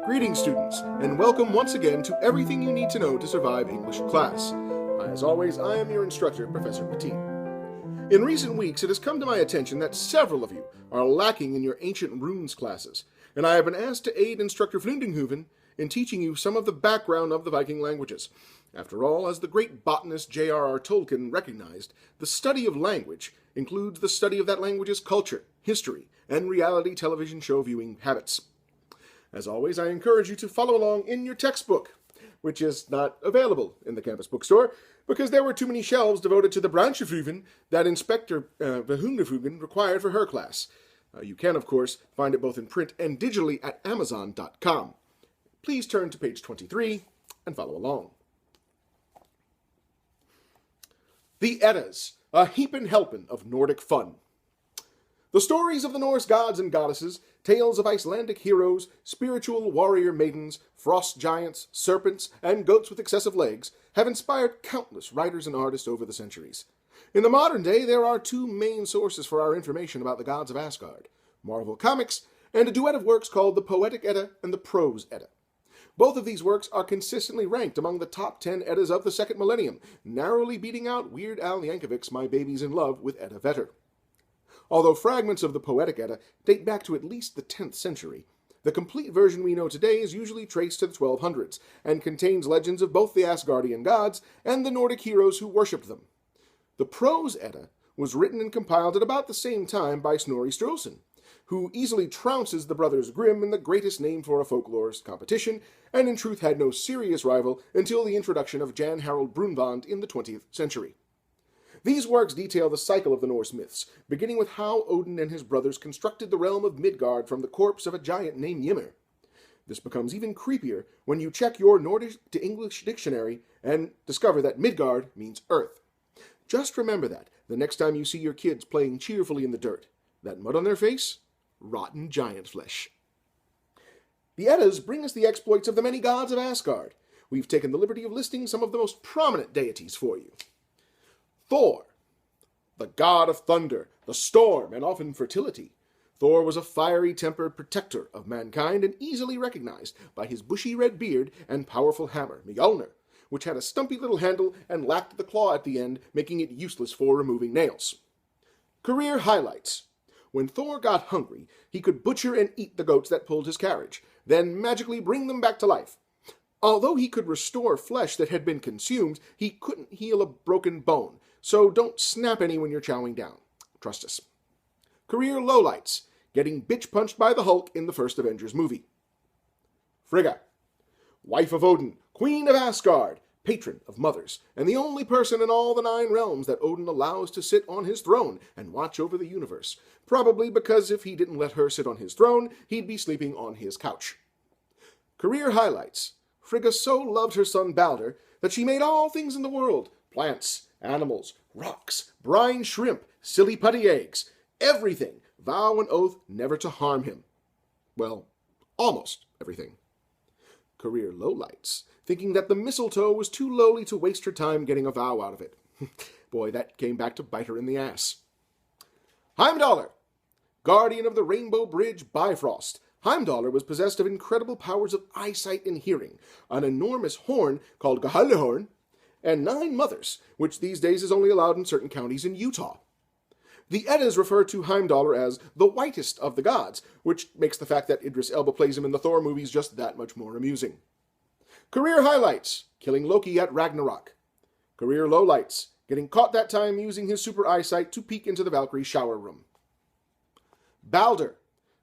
Greetings, students, and welcome once again to Everything You Need to Know to Survive English Class. As always, I am your instructor, Professor Petit. In recent weeks, it has come to my attention that several of you are lacking in your ancient runes classes, and I have been asked to aid Instructor Vlundinghoven in teaching you some of the background of the Viking languages. After all, as the great botanist J.R.R. Tolkien recognized, the study of language includes the study of that language's culture, history, and reality television show viewing habits. As always, I encourage you to follow along in your textbook, which is not available in the campus bookstore because there were too many shelves devoted to the Branchefugen that Inspector Vlundinghoven required for her class. You can, of course, find it both in print and digitally at Amazon.com. Please turn to page 23 and follow along. The Eddas, a Heapin Helpin of Nordic fun. The stories of the Norse gods and goddesses, tales of Icelandic heroes, spiritual warrior maidens, frost giants, serpents, and goats with excessive legs have inspired countless writers and artists over the centuries. In the modern day, there are two main sources for our information about the Gods of Asgard: Marvel Comics and a duet of works called the Poetic Edda and the Prose Edda. Both of these works are consistently ranked among the top 10 Eddas of the second millennium, narrowly beating out Weird Al Yankovic's My Baby's in Love with Edda Vetter. Although fragments of the Poetic Edda date back to at least the 10th century, the complete version we know today is usually traced to the 1200s, and contains legends of both the Asgardian gods and the Nordic heroes who worshipped them. The Prose Edda was written and compiled at about the same time by Snorri Sturluson, who easily trounces the brothers Grimm in the greatest name for a folklore competition, and in truth had no serious rival until the introduction of Jan Harald Brunvand in the 20th century. These works detail the cycle of the Norse myths, beginning with how Odin and his brothers constructed the realm of Midgard from the corpse of a giant named Ymir. This becomes even creepier when you check your Nordic to English dictionary and discover that Midgard means earth. Just remember that the next time you see your kids playing cheerfully in the dirt. That mud on their face? Rotten giant flesh. The Eddas bring us the exploits of the many gods of Asgard. We've taken the liberty of listing some of the most prominent deities for you. Thor, the god of thunder, the storm, and often fertility. Thor was a fiery-tempered protector of mankind and easily recognized by his bushy red beard and powerful hammer, Mjolnir, which had a stumpy little handle and lacked the claw at the end, making it useless for removing nails. Career highlights. When Thor got hungry, he could butcher and eat the goats that pulled his carriage, then magically bring them back to life. Although he could restore flesh that had been consumed, he couldn't heal a broken bone, so don't snap any when you're chowing down. Trust us. Career lowlights. Getting bitch-punched by the Hulk in the first Avengers movie. Frigga. Wife of Odin, Queen of Asgard, patron of mothers, and the only person in all the 9 realms that Odin allows to sit on his throne and watch over the universe. Probably because if he didn't let her sit on his throne, he'd be sleeping on his couch. Career highlights. Frigga so loved her son Balder that she made all things in the world: plants, animals, rocks, brine shrimp, silly putty eggs, everything, vow an oath never to harm him. Well, almost everything. Career lowlights. Thinking that the mistletoe was too lowly to waste her time getting a vow out of it. Boy, that came back to bite her in the ass. Heimdallr, guardian of the Rainbow Bridge Bifrost. Heimdallr was possessed of incredible powers of eyesight and hearing, an enormous horn called Gahallahorn, and 9 mothers, which these days is only allowed in certain counties in Utah. The Eddas refer to Heimdallr as the whitest of the gods, which makes the fact that Idris Elba plays him in the Thor movies just that much more amusing. Career highlights: killing Loki at Ragnarok. Career lowlights: getting caught that time using his super eyesight to peek into the Valkyrie shower room. Balder,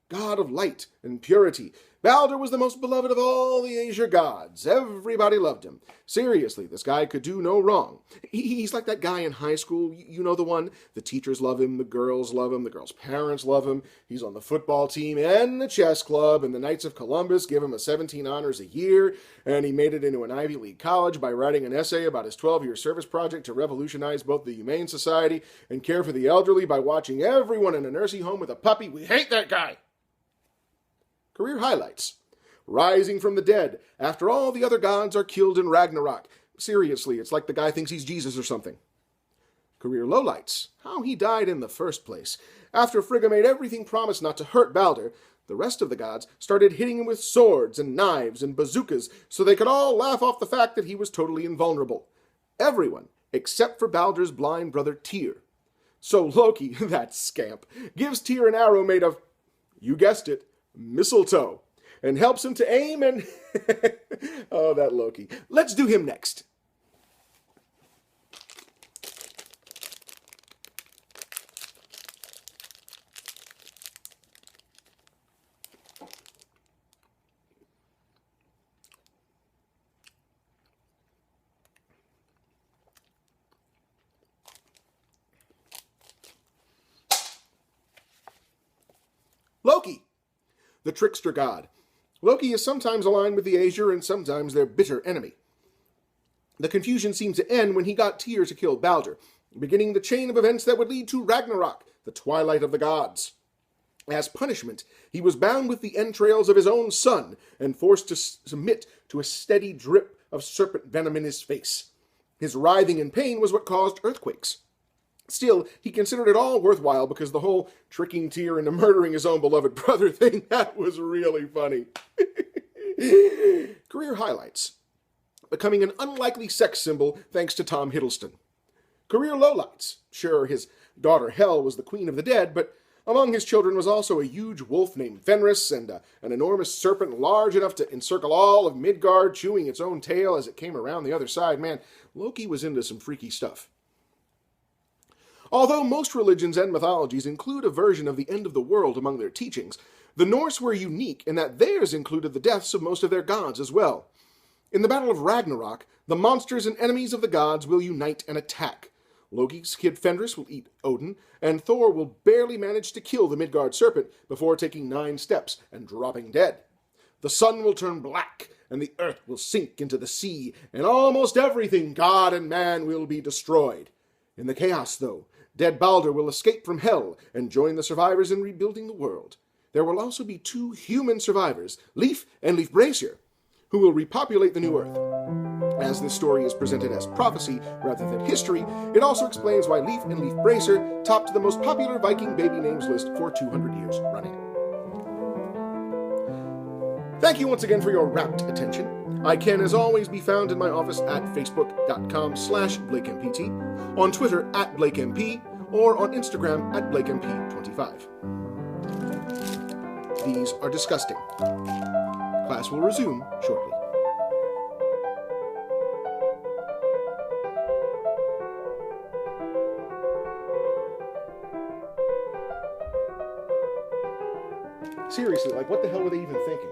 god of light and purity. Balder was the most beloved of all the Aesir gods. Everybody loved him. Seriously, this guy could do no wrong. He's like that guy in high school, you know the one? The teachers love him, the girls love him, the girls' parents love him. He's on the football team and the chess club, and the Knights of Columbus give him a 17 honors a year, and he made it into an Ivy League college by writing an essay about his 12-year service project to revolutionize both the Humane Society and care for the elderly by watching everyone in a nursing home with a puppy. We hate that guy! Career highlights. Rising from the dead, after all the other gods are killed in Ragnarok. Seriously, it's like the guy thinks he's Jesus or something. Career lowlights. How he died in the first place. After Frigga made everything promise not to hurt Balder, The rest of the gods started hitting him with swords and knives and bazookas so they could all laugh off the fact that he was totally invulnerable. Everyone, except for Baldr's blind brother Tyr. So Loki, that scamp, gives Tyr an arrow made of, you guessed it, mistletoe, and helps him to aim and... oh, that Loki. Let's do him next. Loki, the trickster god. Loki is sometimes aligned with the Aesir and sometimes their bitter enemy. The confusion seemed to end when he got Tyr to kill Baldr, beginning the chain of events that would lead to Ragnarok, the twilight of the gods. As punishment, he was bound with the entrails of his own son and forced to submit to a steady drip of serpent venom in his face. His writhing in pain was what caused earthquakes. Still, he considered it all worthwhile because the whole tricking Tyr into murdering his own beloved brother thing, that was really funny. Career highlights. Becoming an unlikely sex symbol thanks to Tom Hiddleston. Career lowlights. Sure, his daughter Hel was the queen of the dead, but among his children was also a huge wolf named Fenris and an enormous serpent large enough to encircle all of Midgard, chewing its own tail as it came around the other side. Man, Loki was into some freaky stuff. Although most religions and mythologies include a version of the end of the world among their teachings, the Norse were unique in that theirs included the deaths of most of their gods as well. In the Battle of Ragnarok, the monsters and enemies of the gods will unite and attack. Loki's kid Fenris will eat Odin, and Thor will barely manage to kill the Midgard serpent before taking 9 steps and dropping dead. The sun will turn black, and the earth will sink into the sea, and almost everything, god and man, will be destroyed. In the chaos, though, dead Baldr will escape from Hel and join the survivors in rebuilding the world. There will also be 2 human survivors, Leif and Leif Bracer, who will repopulate the new Earth. As this story is presented as prophecy rather than history, it also explains why Leif and Leif Bracer topped the most popular Viking baby names list for 200 years running. Thank you once again for your rapt attention. I can, as always, be found in my office at facebook.com/BlakeMPT, on Twitter @BlakeMP, or on Instagram @BlakeMP25. These are disgusting. Class will resume shortly. Seriously, like, what the hell were they even thinking?